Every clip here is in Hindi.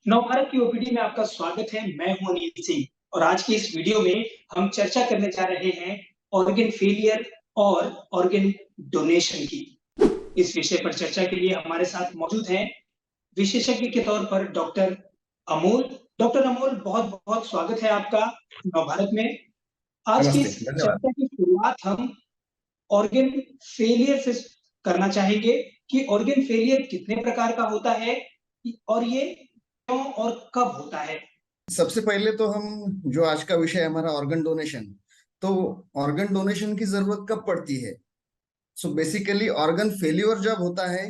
नवभारत की ओपीडी में आपका स्वागत है। मैं हूं अनिल सिंह और आज की इस वीडियो में हम चर्चा करने जा रहे हैं ऑर्गन फेलियर और ऑर्गन डोनेशन की। इस विषय पर चर्चा के लिए हमारे साथ मौजूद हैं विशेषज्ञ के तौर पर डॉक्टर अमोल। डॉक्टर अमोल, बहुत-बहुत स्वागत है आपका नवभारत में। आज की नमस्ते, इस धन्यवाद। चर्चा की शुरुआत हम ऑर्गन फेलियर से करना चाहेंगे कि ऑर्गन फेलियर कितने प्रकार का होता है और ये क्यों और कब होता है। सबसे पहले तो हम जो आज का विषय है हमारा ऑर्गन डोनेशन, तो ऑर्गन डोनेशन की जरूरत कब पड़ती है? सो बेसिकली ऑर्गन फेल्यूर जब होता है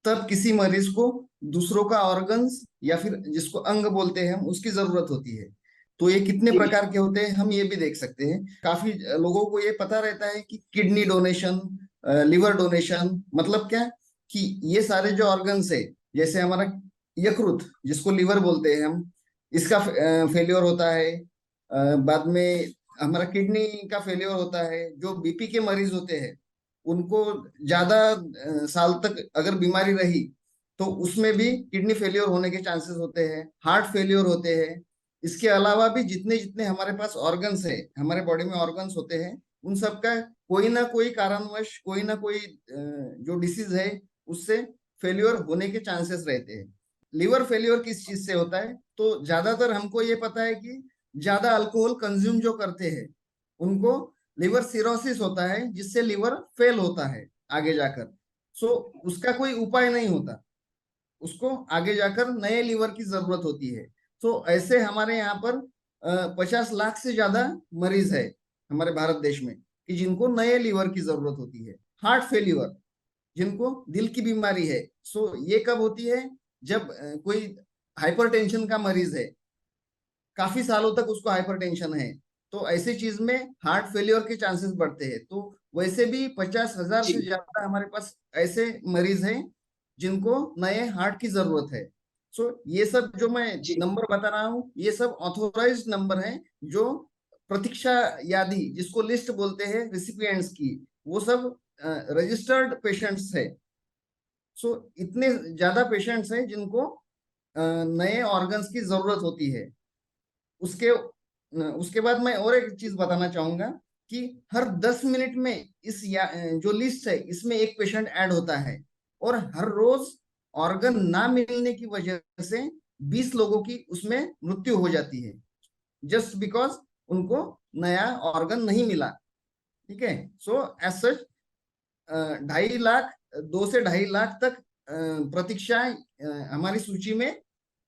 तब किसी मरीज को दूसरों का ऑर्गन्स या फिर जिसको अंग बोलते हैं हम उसकी जरूरत होती है। तो ये कितने जी, प्रकार के होते हैं हम ये भी देख सकते हैं। काफी लोगों को ये पता रहता है कि किडनी डोनेशन, लिवर डोनेशन मतलब क्या कि ये सारे जो ऑर्गन्स है, जैसे हमारा यकृत जिसको लिवर बोलते हैं हम, इसका फेल्योर होता है। बाद में हमारा किडनी का फेल्योर होता है। जो बीपी के मरीज होते हैं उनको ज्यादा साल तक अगर बीमारी रही तो उसमें भी किडनी फेलियर होने के चांसेस होते हैं, हार्ट फेलियर होते हैं। इसके अलावा भी जितने जितने हमारे पास ऑर्गन्स है, हमारे बॉडी में ऑर्गन्स होते हैं, उन सबका कोई ना कोई कारणवश कोई ना कोई जो डिसीज है उससे फेल्योर होने के चांसेस रहते हैं। लिवर फेल्योर किस चीज से होता है? तो ज्यादातर हमको ये पता है कि ज्यादा अल्कोहल कंज्यूम जो करते हैं उनको लिवर सिरोसिस होता है, जिससे लिवर फेल होता है आगे जाकर। सो उसका कोई उपाय नहीं होता, उसको आगे जाकर नए लीवर की जरूरत होती है। तो ऐसे हमारे यहाँ पर 50 लाख से ज्यादा मरीज है हमारे भारत देश में कि जिनको नए लीवर की जरूरत होती है। हार्ट फेल्यूर, जिनको दिल की बीमारी है, सो ये कब होती है? जब कोई हाइपरटेंशन का मरीज है, काफी सालों तक उसको हाइपरटेंशन है, तो ऐसी चीज में हार्ट फेलियर के चांसेस बढ़ते हैं। तो वैसे भी 50,000 जी, से ज्यादा हमारे पास ऐसे मरीज हैं जिनको नए हार्ट की जरूरत है। सो ये सब जो मैं जी, नंबर बता रहा हूँ ये सब ऑथोराइज्ड नंबर हैं, जो प्रतीक्षा यादी जिसको लिस्ट बोलते हैं रिसिपिएंट्स की, वो सब रजिस्टर्ड पेशेंट्स है। सो इतने ज्यादा पेशेंट्स हैं जिनको नए ऑर्गन्स की जरूरत होती है। उसके उसके बाद मैं और एक चीज बताना चाहूंगा कि हर 10 मिनट में जो लिस्ट है इसमें एक पेशेंट ऐड होता है, और हर रोज ऑर्गन ना मिलने की वजह से 20 लोगों की उसमें मृत्यु हो जाती है, जस्ट बिकॉज उनको नया ऑर्गन नहीं मिला। ठीक है। सो एज सच 2.5 लाख, 2 से 2.5 लाख तक प्रतीक्षा हमारी सूची में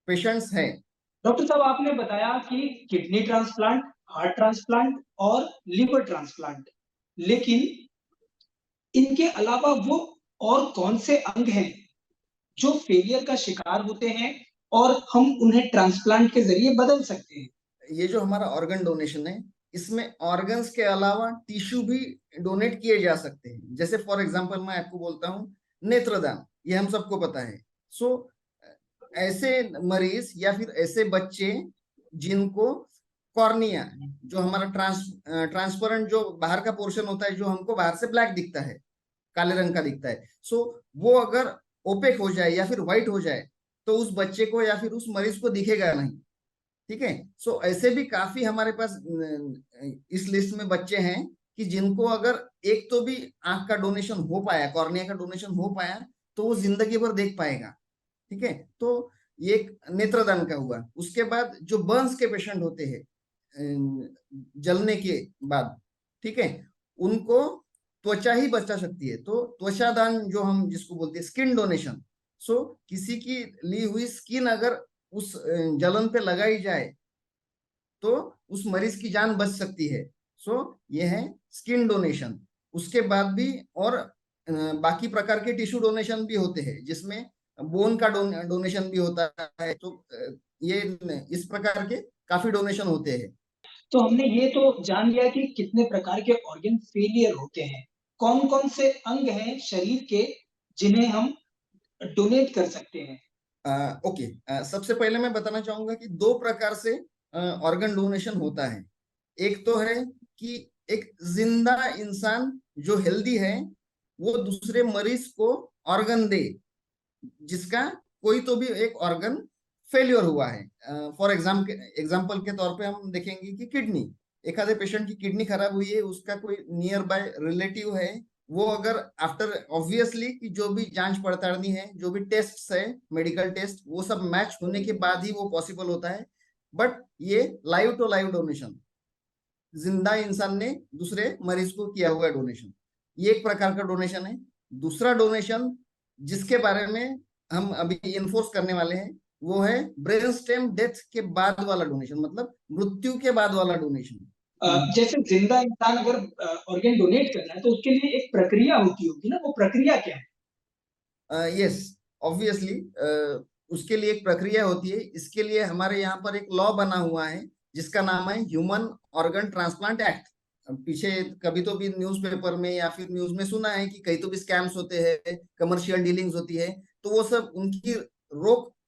पेशेंट्स हैं। डॉक्टर साहब, आपने बताया कि किडनी ट्रांसप्लांट, हार्ट ट्रांसप्लांट और लिवर ट्रांसप्लांट, लेकिन इनके अलावा वो और कौन से अंग हैं जो फेलियर का शिकार होते हैं और हम उन्हें ट्रांसप्लांट के जरिए बदल सकते हैं। ये जो हमारा ऑर्गन डोनेशन है, इसमें ऑर्गन्स के अलावा टिश्यू भी डोनेट किए जा सकते हैं। जैसे फॉर एग्जांपल मैं आपको बोलता हूँ नेत्रदान, ये हम सबको पता है। सो ऐसे मरीज या फिर ऐसे बच्चे जिनको कॉर्निया, जो हमारा ट्रांसपेरेंट जो बाहर का पोर्शन होता है, जो हमको बाहर से ब्लैक दिखता है, काले रंग का दिखता है, सो वो अगर ओपेक हो जाए या फिर व्हाइट हो जाए तो उस बच्चे को या फिर उस मरीज को दिखेगा नहीं। ठीक है। सो ऐसे भी काफी हमारे पास इस लिस्ट में बच्चे हैं कि जिनको अगर एक तो भी आंख का डोनेशन हो पाया, कॉर्निया का डोनेशन हो पाया, तो वो जिंदगी भर देख पाएगा। ठीक है। तो ये एक नेत्रदान का हुआ। उसके बाद जो बर्न्स के पेशेंट होते हैं जलने के बाद, ठीक है, उनको त्वचा ही बचा सकती है, तो त्वचा दान जो हम जिसको बोलते हैं स्किन डोनेशन। सो किसी की ली हुई स्किन अगर उस जलन पे लगाई जाए तो उस मरीज की जान बच सकती है। सो ये है स्किन डोनेशन। उसके बाद भी और बाकी प्रकार के टिश्यू डोनेशन भी होते हैं, जिसमें बोन का डोनेशन भी होता है। तो ये इस प्रकार के काफी डोनेशन होते हैं। तो हमने ये तो जान लिया कि कितने प्रकार के ऑर्गन फेलियर होते हैं। कौन-कौन से अंग हैं शरीर के जिन्हें हम डोनेट कर सकते हैं? ओके। सबसे पहले मैं बताना चाहूंगा कि दो प्रकार से ऑर्गन डोनेशन होता है। एक तो है कि एक जिंदा इंसान जो हेल्दी है वो दूसरे मरीज को ऑर्गन दे, जिसका कोई तो भी एक ऑर्गन फेल्योर हुआ है। फॉर एग्जाम्पल के तौर पे हम देखेंगे कि किडनी, एखादे पेशेंट की किडनी खराब हुई है, उसका कोई नियर बाय रिलेटिव है, वो अगर आफ्टर ऑब्वियसली कि जो भी जांच पड़तालनी है, जो भी टेस्ट है, मेडिकल टेस्ट, वो सब मैच होने के बाद ही वो पॉसिबल होता है। बट ये लाइव टू लाइव डोनेशन, जिंदा इंसान ने दूसरे मरीज को किया हुआ डोनेशन, ये एक प्रकार का डोनेशन है। दूसरा डोनेशन जिसके बारे में हम अभी इन्फोर्स करने वाले हैं, वो है ब्रेन स्टेम डेथ के बाद वाला डोनेशन, मतलब मृत्यु के बाद वाला डोनेशन। जैसे जिंदा इंसान अगर ऑर्गन डोनेट करना है तो उसके लिए एक प्रक्रिया होती होगी ना, वो प्रक्रिया क्या है? यस, ऑब्वियसली उसके लिए एक प्रक्रिया होती है। इसके लिए हमारे यहाँ पर एक लॉ बना हुआ है जिसका नाम है ह्यूमन ऑर्गन ट्रांसप्लांट एक्ट। पीछे कभी तो भी न्यूज़पेपर में या फिर न्यूज में सुना है कि कहीं तो भी स्कैम्स होते हैं, कमर्शियल डीलिंग्स होती है, तो वो सब उनकी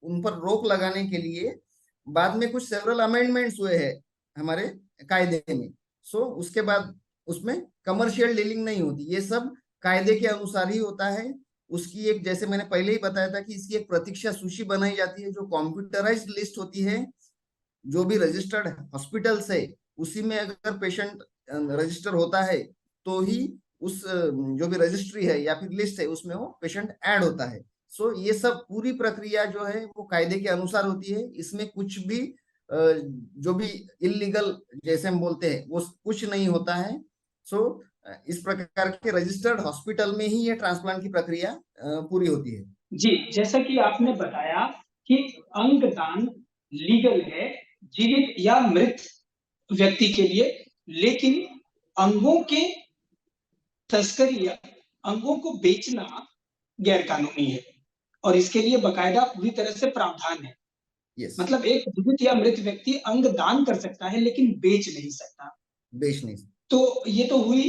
उन पर रोक लगाने के लिए बाद में कुछ सेवरल अमेंडमेंट्स हुए हैं हमारे कायदे में। सो उसके बाद उसमें कमर्शियल डीलिंग नहीं होती, ये सब कायदे के अनुसार ही होता है। उसकी एक, जैसे मैंने पहले ही बताया था कि इसकी एक प्रतीक्षा सूची बनाई जाती है जो कंप्यूटराइज्ड लिस्ट होती है। जो भी रजिस्टर्ड हॉस्पिटल्स है उसी में अगर पेशेंट रजिस्टर होता है तो ही उस जो भी रजिस्ट्री है या फिर लिस्ट है उसमें वो पेशेंट ऐड होता है। सो ये सब पूरी प्रक्रिया जो है वो कायदे के अनुसार होती है। इसमें कुछ भी जो भी इलीगल जैसे हम बोलते हैं वो कुछ नहीं होता है। सो इस प्रकार के रजिस्टर्ड हॉस्पिटल में ही ये ट्रांसप्लांट की प्रक्रिया पूरी होती है। जी, जैसा कि आपने बताया कि अंगदान लीगल है जीवित या मृत व्यक्ति के लिए, लेकिन अंगों के तस्करी या अंगों को बेचना गैर कानूनी है और इसके लिए बकायदा पूरी तरह से प्रावधान है। यस, मतलब एक जीवित या मृत व्यक्ति अंग दान कर सकता है लेकिन बेच नहीं सकता। बेच नहीं। तो ये तो हुई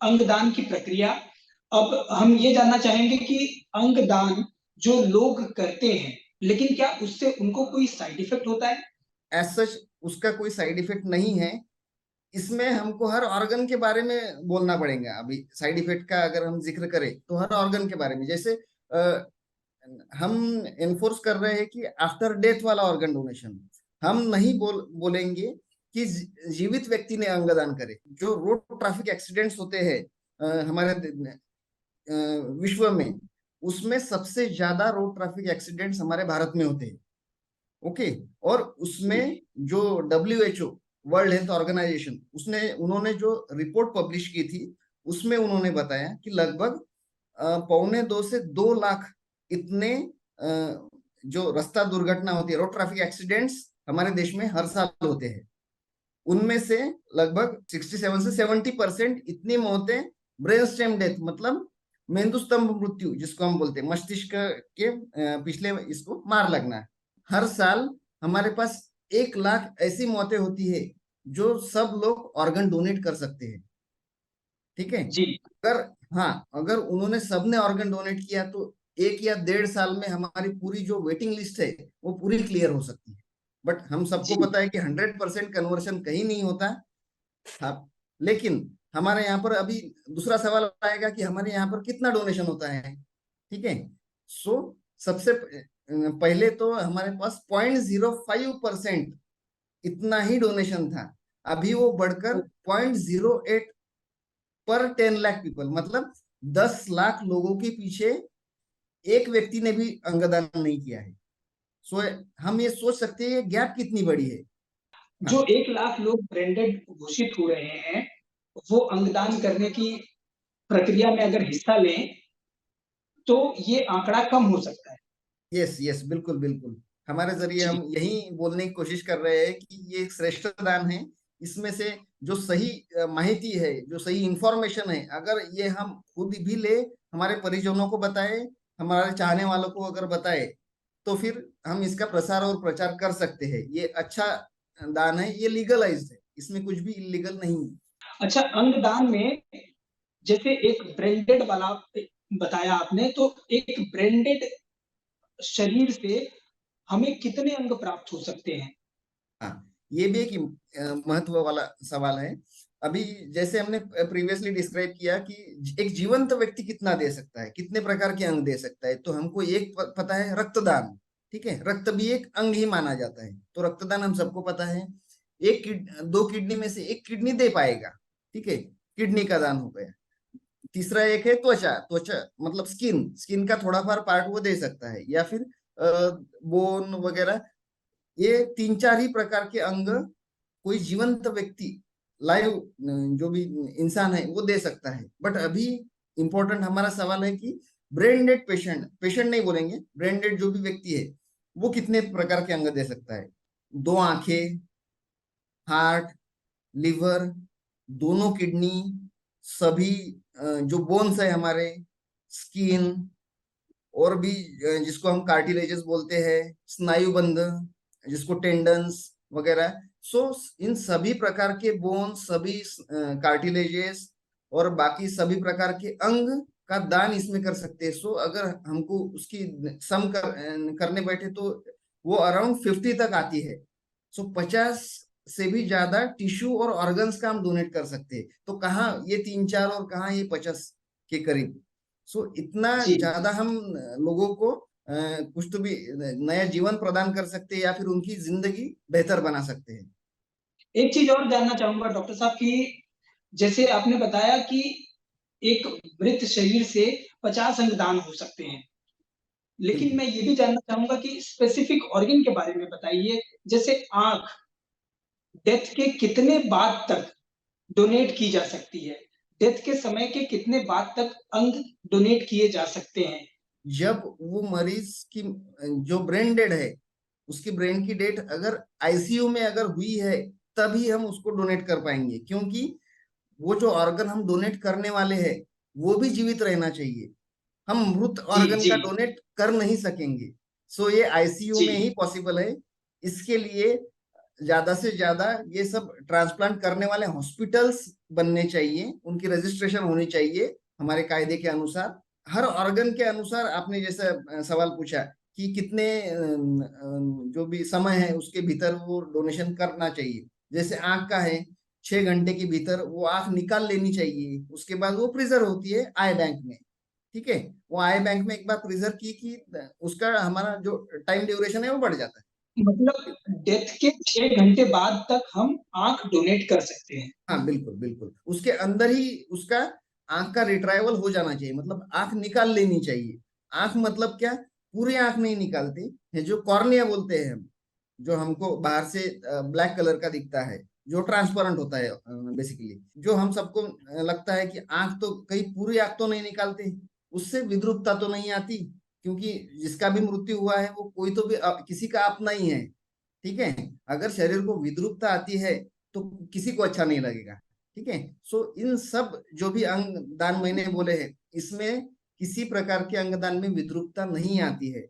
अंगदान की प्रक्रिया। अब हम ये जानना चाहेंगे कि अंगदान जो लोग करते हैं, लेकिन क्या उससे उनको कोई साइड इफेक्ट होता है? एज सच उसका कोई साइड इफेक्ट नहीं है। इसमें हमको हर ऑर्गन के बारे में बोलना पड़ेगा। अभी साइड इफेक्ट का अगर हम जिक्र करें तो हर ऑर्गन के बारे में, जैसे हम एनफोर्स कर रहे हैं कि आफ्टर डेथ वाला ऑर्गन डोनेशन, हम नहीं बोलेंगे कि जीवित व्यक्ति ने अंगदान करे। जो रोड ट्रैफिक एक्सीडेंट्स होते हैं हमारे विश्व में, उसमें सबसे ज्यादा रोड ट्रैफिक एक्सीडेंट्स हमारे भारत में होते हैं। ओके, और उसमें जो WHO वर्ल्ड हेल्थ ऑर्गेनाइजेशन, उन्होंने जो रिपोर्ट पब्लिश की थी उसमें उन्होंने बताया कि लगभग 1.25 से 2 लाख इतने जो रास्ता दुर्घटना होती है, रोड ट्रैफिक एक्सीडेंट्स हमारे देश में हर साल होते हैं। उनमें से लगभग 67 से 70% इतनी मौतें ब्रेन स्टेम डेथ, मतलब मेंदुस्तंभ मृत्यु जिसको हम बोलते हैं, मस्तिष्क के पिछले इसको मार लगना है। हर साल हमारे पास 1 लाख ऐसी मौतें होती है जो सब लोग ऑर्गन डोनेट कर सकते हैं। ठीक है, जी। अगर, हाँ, अगर उन्होंने सबने ऑर्गन डोनेट किया तो 1 या 1.5 साल में हमारी पूरी जो वेटिंग लिस्ट है वो पूरी क्लियर हो सकती है। बट हम सबको जी। पता है कि 100% कन्वर्शन कहीं नहीं होता। हाँ, लेकिन हमारे यहाँ पर अभी दूसरा सवाल आएगा कि हमारे यहाँ पर कितना डोनेशन होता है। ठीक है, सो सबसे पहले तो हमारे पास 0.05% इतना ही डोनेशन था। अभी वो बढ़कर 0.08 पर 10 लाख पीपल, मतलब 10 लाख लोगों के पीछे एक व्यक्ति ने भी अंगदान नहीं किया है। सो हम ये सोच सकते हैं ये गैप कितनी बड़ी है। जो हाँ, 1 लाख लोग ब्रांडेड घोषित हो रहे हैं, वो अंगदान करने की प्रक्रिया में अगर हिस्सा लें, तो ये आंकड़ा कम हो सकता है। यस यस, बिल्कुल बिल्कुल। हमारे जरिए जी। हम यही बोलने की कोशिश कर रहे हैं कि ये एक श्रेष्ठ दान है। इसमें से जो सही माहिती है, जो सही इंफॉर्मेशन है, अगर ये हम खुद भी ले, हमारे परिजनों को बताए, हमारे चाहने वालों को अगर बताए, तो फिर हम इसका प्रसार और प्रचार कर सकते हैं। ये अच्छा दान है, ये लीगलाइज्ड है, इसमें कुछ भी इलीगल नहीं है। अच्छा, अंगदान में जैसे एक ब्रांडेड वाला बताया आपने, तो एक ब्रांडेड शरीर से हमें कितने अंग प्राप्त हो सकते हैं? हाँ, ये भी एक महत्व वाला सवाल है। अभी जैसे हमने प्रीवियसली डिस्क्राइब किया कि एक जीवंत व्यक्ति कितना दे सकता है, कितने प्रकार के अंग दे सकता है, तो हमको एक पता है, रक्तदान। ठीक है, रक्त भी एक अंग ही माना जाता है, तो रक्तदान हम सबको पता है। दो किडनी में से एक किडनी दे पाएगा, ठीक है, किडनी का दान हो गया। तीसरा एक है त्वचा, त्वचा मतलब स्किन, स्किन का थोड़ा फार पार्ट वो दे सकता है, या फिर बोन वगैरह। ये तीन चार ही प्रकार के अंग कोई जीवंत व्यक्ति, लाइव जो भी इंसान है वो दे सकता है। बट अभी इंपॉर्टेंट हमारा सवाल है कि ब्रेन डेड पेशेंट, पेशेंट नहीं बोलेंगे, ब्रेन डेड जो भी व्यक्ति है वो कितने प्रकार के अंग दे सकता है। दो आंखें, हार्ट, लिवर, दोनों किडनी, सभी जो बोन्स है हमारे, स्किन, और भी जिसको हम कार्टिलेजेस बोलते हैं, स्नायुबंध जिसको टेंडन्स वगैरह। सो इन सभी प्रकार के बोन्स, सभी कार्टिलेजेस और बाकी सभी प्रकार के अंग का दान इसमें कर सकते हैं। सो अगर हमको उसकी सम करने बैठे तो वो अराउंड 50 तक आती है। सो 50 से भी ज्यादा टिश्यू और ऑर्गन्स का हम डोनेट कर सकते हैं। तो कहाँ ये 3-4 और कहाँ ये 50 के करीब। सो इतना जी, ज्यादा हम लोगों को कुछ तो भी नया जीवन प्रदान कर सकते हैं, या फिर उनकी जिंदगी बेहतर बना सकते हैं। एक चीज़ और जानना चाहूँगा डॉक्टर साहब कि जैसे आपने बताया कि एक मृत शरीर से 50 अंग दान हो सकते हैं। लेकिन बिल्कुल। मैं ये भी जानना चाहूँगा कि स्पेसिफिक ऑर्गन के बारे में बताइए, जैसे आँख, डेथ के कितने बाद तक डोनेट की जा सकती है? डेथ के समय के कितने बाद तक अंग डोनेट किए जा सकते हैं? जब वो मरीज की जो ब्रेन डेड है, उसकी ब्रेन की डेथ अगर आईसीयू में अगर हुई है, तभी हम उसको डोनेट कर पाएंगे, क्योंकि वो जो ऑर्गन हम डोनेट करने वाले हैं वो भी जीवित रहना चाहिए। हम मृत जी, ऑर्गन जी, का डोनेट कर नहीं सकेंगे। सो ये आईसीयू जी। में ही पॉसिबल है। इसके लिए ज्यादा से ज्यादा ये सब ट्रांसप्लांट करने वाले हॉस्पिटल्स बनने चाहिए, उनकी रजिस्ट्रेशन होनी चाहिए हमारे कायदे के अनुसार। हर ऑर्गन के अनुसार आपने जैसा सवाल पूछा कि कितने जो भी समय है उसके भीतर वो डोनेशन करना चाहिए। जैसे आंख का है, 6 घंटे के भीतर वो आंख निकाल लेनी चाहिए, उसके बाद वो प्रिजर्व होती है आई बैंक में। ठीक है, वो आई बैंक में एक बार प्रिजर्व की कि उसका हमारा जो टाइम ड्यूरेशन है वो बढ़ जाता है। मतलब डेथ के 6 घंटे बाद तक हम आँख डोनेट कर सकते हैं। हाँ बिल्कुल बिल्कुल, उसके अंदर ही उसका आंख का रिट्राइवल हो जाना चाहिए, मतलब आंख निकाल लेनी चाहिए। आंख मतलब क्या, पूरी आंख नहीं निकालते है, जो कॉर्निया बोलते हैं हम, जो हमको बाहर से ब्लैक कलर का दिखता है, जो ट्रांसपेरेंट होता है बेसिकली, जो हम सबको लगता है कि आंख तो कहीं पूरी आंख तो नहीं निकालते, उससे विद्रुपता तो नहीं आती, क्योंकि जिसका भी मृत्यु हुआ है वो कोई तो भी किसी का अपना ही है। ठीक है, अगर शरीर को विद्रुपता आती है तो किसी को अच्छा नहीं लगेगा। ठीक है, सो इन सब जो भी अंग दान मैंने बोले हैं, इसमें किसी प्रकार के अंगदान में विद्रुपता नहीं आती है।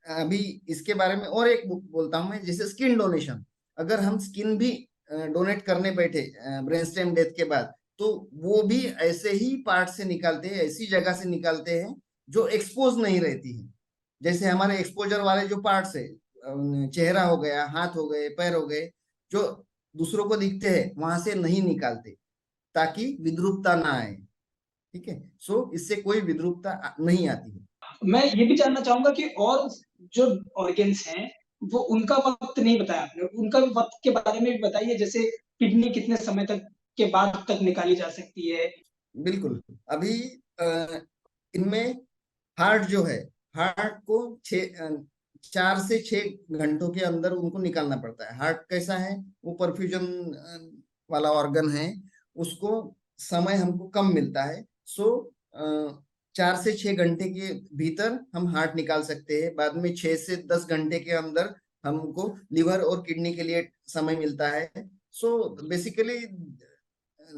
अभी इसके बारे में और एक बोलता हूं मैं, जैसे स्किन डोनेशन। अगर हम स्किन भी डोनेट करने बैठे ब्रेन स्टेम डेथ के बाद, तो वो भी ऐसे ही पार्ट से निकालते हैं, ऐसी जगह से निकालते हैं जो एक्सपोज नहीं रहती है। जैसे हमारे एक्सपोजर वाले जो पार्ट्स है, चेहरा हो गया, हाथ हो गए, पैर हो गए, जो दूसरों को दिखते हैं वहां से नहीं निकालते, ताकि विद्रुपता ना आए। ठीक है, सो इससे कोई विद्रुपता नहीं आती है। मैं ये भी जानना चाहूँगा कि और जो ऑर्गन्स हैं, वो उनका वक़्त नहीं बताया आपने, उनका भी वक़्त के बारे में भी बताइए, जैसे किडनी कितने समय तक के बाद तक निकाली जा सकती है? बिल्कुल। अभी इनमें हार्ट जो है, हार्ट को 4 से 6 घंटों के अंदर उनको निकालना पड़ता है। हार्ट कैसा है, वो परफ्यूजन वाला ऑर्गन है, उसको समय हमको कम मिलता है। सो 4 से 6 घंटे के भीतर हम हार्ट निकाल सकते हैं, बाद में 6 से 10 घंटे के अंदर हमको लिवर और किडनी के लिए समय मिलता है। सो बेसिकली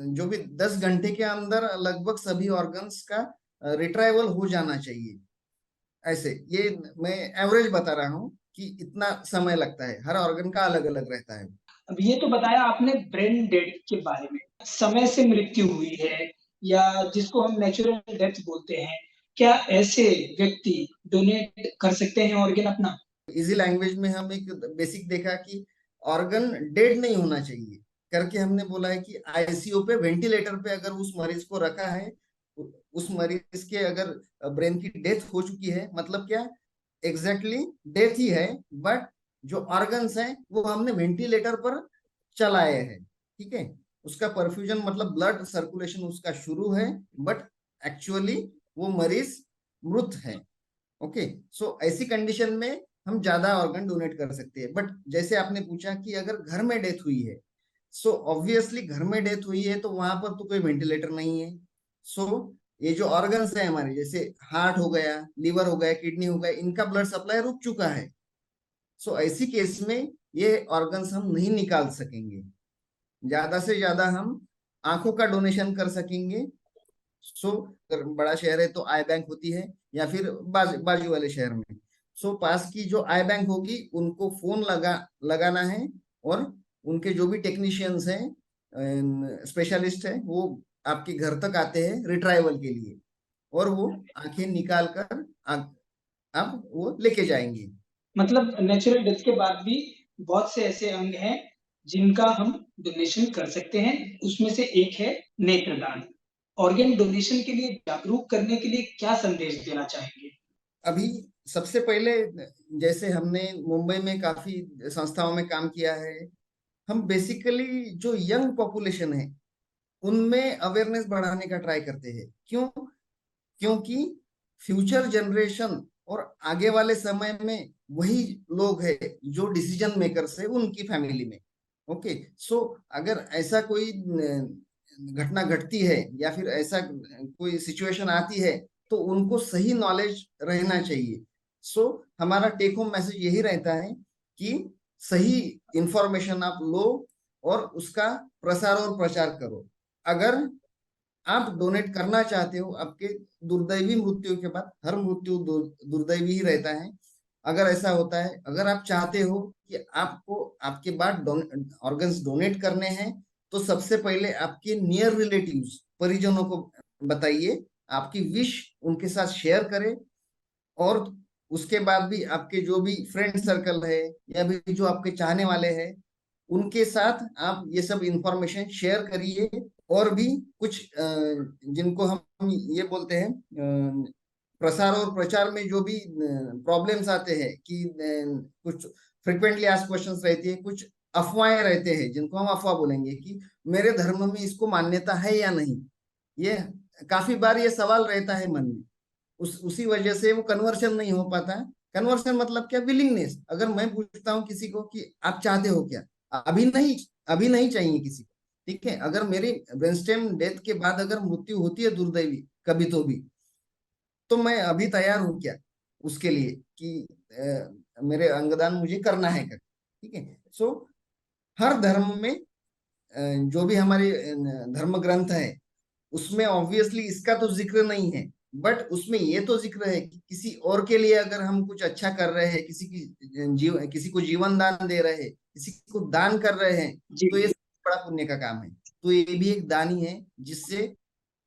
जो भी 10 घंटे के अंदर लगभग सभी ऑर्गन्स का रिट्राइवल हो जाना चाहिए। ऐसे ये मैं एवरेज बता रहा हूँ कि इतना समय लगता है, हर ऑर्गन का अलग अलग रहता है। अब ये तो बताया आपने ब्रेन डेड के बारे में, समय से मृत्यु हुई है या जिसको हम नेचुरल डेथ बोलते हैं, क्या ऐसे व्यक्ति डोनेट कर सकते हैं ऑर्गन अपना? इजी लैंग्वेज में हम एक बेसिक देखा कि ऑर्गन डेड नहीं होना चाहिए, करके हमने बोला है कि आईसीयू पे, वेंटिलेटर पे अगर उस मरीज को रखा है, उस मरीज के अगर ब्रेन की डेथ हो चुकी है, मतलब क्या, एग्जैक्टली डेथ ही है, बट जो ऑर्गन्स हैं वो हमने वेंटिलेटर पर चलाए हैं, ठीक है। उसका परफ्यूजन मतलब ब्लड सर्कुलेशन उसका शुरू है, बट एक्चुअली वो मरीज मृत है। ओके, सो ऐसी कंडीशन में हम ज्यादा ऑर्गन डोनेट कर सकते हैं। बट जैसे आपने पूछा कि अगर घर में डेथ हुई है, सो ऑब्वियसली घर में डेथ हुई है तो वहां पर तो कोई वेंटिलेटर नहीं है। सो ये जो ऑर्गन्स है हमारे, जैसे हार्ट हो गया, लीवर हो गया, किडनी हो गया, इनका ब्लड सप्लाई रुक चुका है। सो ऐसी केस में ये ऑर्गन्स हम नहीं निकाल सकेंगे। ज्यादा से ज्यादा हम आंखों का डोनेशन कर सकेंगे। सो अगर बड़ा शहर है तो आई बैंक होती है, या फिर बाजू वाले शहर में, सो पास की जो आई बैंक होगी उनको फोन लगाना है, और उनके जो भी टेक्नीशियंस हैं, स्पेशलिस्ट है, वो आपके घर तक आते हैं रिट्राइवल के लिए, और वो आंखें निकाल कर आप वो लेके जाएंगे। मतलब नेचुरल डेथ के बाद भी बहुत से ऐसे अंग हैं जिनका हम डोनेशन कर सकते हैं, उसमें से एक है नेत्रदान। ऑर्गन डोनेशन के लिए जागरूक करने के लिए क्या संदेश देना चाहेंगे? अभी सबसे पहले, जैसे हमने मुंबई में काफी संस्थाओं में काम किया है, हम बेसिकली जो यंग पॉपुलेशन है उनमें अवेयरनेस बढ़ाने का ट्राई करते हैं। क्यों? क्योंकि फ्यूचर जनरेशन और आगे वाले समय में वही लोग हैं जो डिसीजन मेकर्स है उनकी फैमिली में। ओके, सो अगर ऐसा कोई घटना घटती है या फिर ऐसा कोई सिचुएशन आती है तो उनको सही नॉलेज रहना चाहिए। सो हमारा टेक होम मैसेज यही रहता है कि सही इंफॉर्मेशन आप लो और उसका प्रसार और प्रचार करो। अगर आप डोनेट करना चाहते हो, आपके दुर्दैवी मृत्यु के बाद, हर मृत्यु दुर्दैवी ही रहता है, अगर ऐसा होता है, अगर आप चाहते हो कि आपको आपके बाद ऑर्गन्स डोनेट करने हैं, तो सबसे पहले आपके नियर रिलेटिव्स, परिजनों को बताइए, आपकी विश उनके साथ शेयर करें, और उसके बाद भी आपके जो भी फ्रेंड सर्कल है या भी जो आपके चाहने वाले हैं उनके साथ आप ये सब इंफॉर्मेशन शेयर करिए। और भी कुछ जिनको हम ये बोलते हैं, प्रसार और प्रचार में जो भी प्रॉब्लम्स आते हैं कि कुछ फ्रिक्वेंटली आस्क्ड क्वेश्चंस रहती है, कुछ अफवाहें रहते हैं जिनको हम अफवाह बोलेंगे कि मेरे धर्म में इसको मान्यता है या नहीं, ये काफी बार ये सवाल रहता है मन में। उसी वजह से वो कन्वर्शन नहीं हो पाता। कन्वर्शन मतलब क्या? विलिंगनेस। अगर मैं पूछता हूँ किसी को कि आप चाहते हो क्या, अभी नहीं, अभी नहीं चाहिए किसी को, ठीक है। अगर मेरी ब्रेनस्टेम डेथ के बाद अगर मृत्यु होती है दुर्दैवी कभी तो भी, तो मैं अभी तैयार हूँ क्या उसके लिए कि मेरे अंगदान मुझे करना है कर, ठीक है। सो हर धर्म में जो भी हमारे धर्म ग्रंथ है उसमें ऑब्वियसली इसका तो जिक्र नहीं है, बट उसमें ये तो जिक्र है कि किसी और के लिए अगर हम कुछ अच्छा कर रहे हैं, किसी को जीवन दान दे रहे हैं, किसी को दान कर रहे हैं, जी। तो ये सबसे बड़ा पुण्य का काम है। तो ये भी एक दान ही है जिससे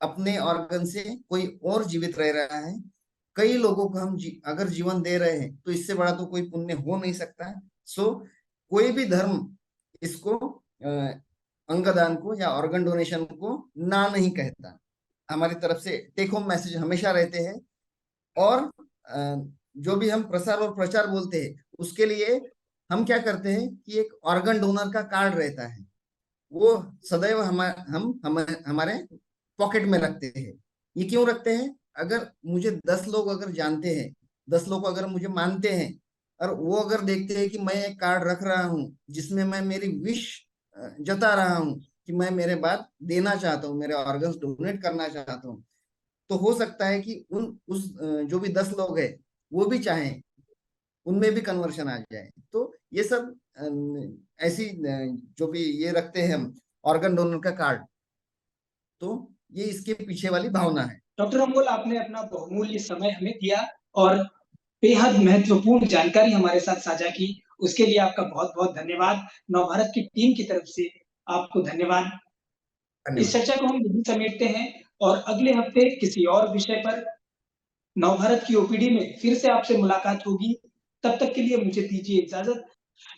अपने ऑर्गन से कोई और जीवित रह रहा है। कई लोगों को हम अगर जीवन दे रहे हैं तो इससे बड़ा तो कोई पुण्य हो नहीं सकता है। सो कोई भी धर्म इसको अंगदान को या ऑर्गन डोनेशन को ना नहीं कहता। हमारी तरफ से टेक होम मैसेज हमेशा रहते हैं। और जो भी हम प्रसार और प्रचार बोलते हैं उसके लिए हम क्या करते हैं कि एक ऑर्गन डोनर का कार्ड रहता है, वो सदैव हमारे पॉकेट में रखते हैं। ये क्यों रखते हैं? अगर मुझे 10 लोग अगर जानते हैं, 10 लोग अगर मुझे मानते हैं, और वो अगर देखते हैं कि मैं एक कार्ड रख रहा हूँ जिसमें मैं मेरी विश जता रहा हूँ कि मैं मेरे बाद देना चाहता हूँ, मेरे ऑर्गन्स डोनेट करना चाहता हूँ, तो हो सकता है कि जो भी 10 लोग हैं वो भी चाहें, उनमें भी कन्वर्शन आ जाए। तो ये सब ऐसी जो भी ये रखते हैं हम ऑर्गन डोनर का कार्ड, तो ये इसके पीछे वाली भावना है। डॉक्टर अमोल, आपने अपना बहुमूल्य समय हमें दिया और बेहद महत्वपूर्ण जानकारी हमारे साथ साझा की। उसके लिए आपका बहुत-बहुत धन्यवाद। नवभारत की टीम की तरफ से आपको धन्यवाद। इस धन्यवाद। चर्चा को हम यहीं समेटते हैं और अगले हफ्ते किसी और विषय पर नवभारत की ओपीडी में फिर से आपसे मुलाकात होगी। तब तक के लिए मुझे दीजिए इजाजत।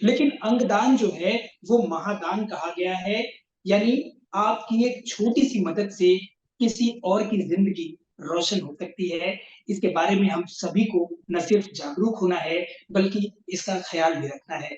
लेकिन अंगदान जो है वो महादान कहा गया है, यानी आपकी एक छोटी-सी मदद से किसी और की ज़िंदगी रोशन हो सकती है। इसके बारे में हम सभी को न सिर्फ जागरूक होना है, बल्कि इसका ख़्याल भी रखना है।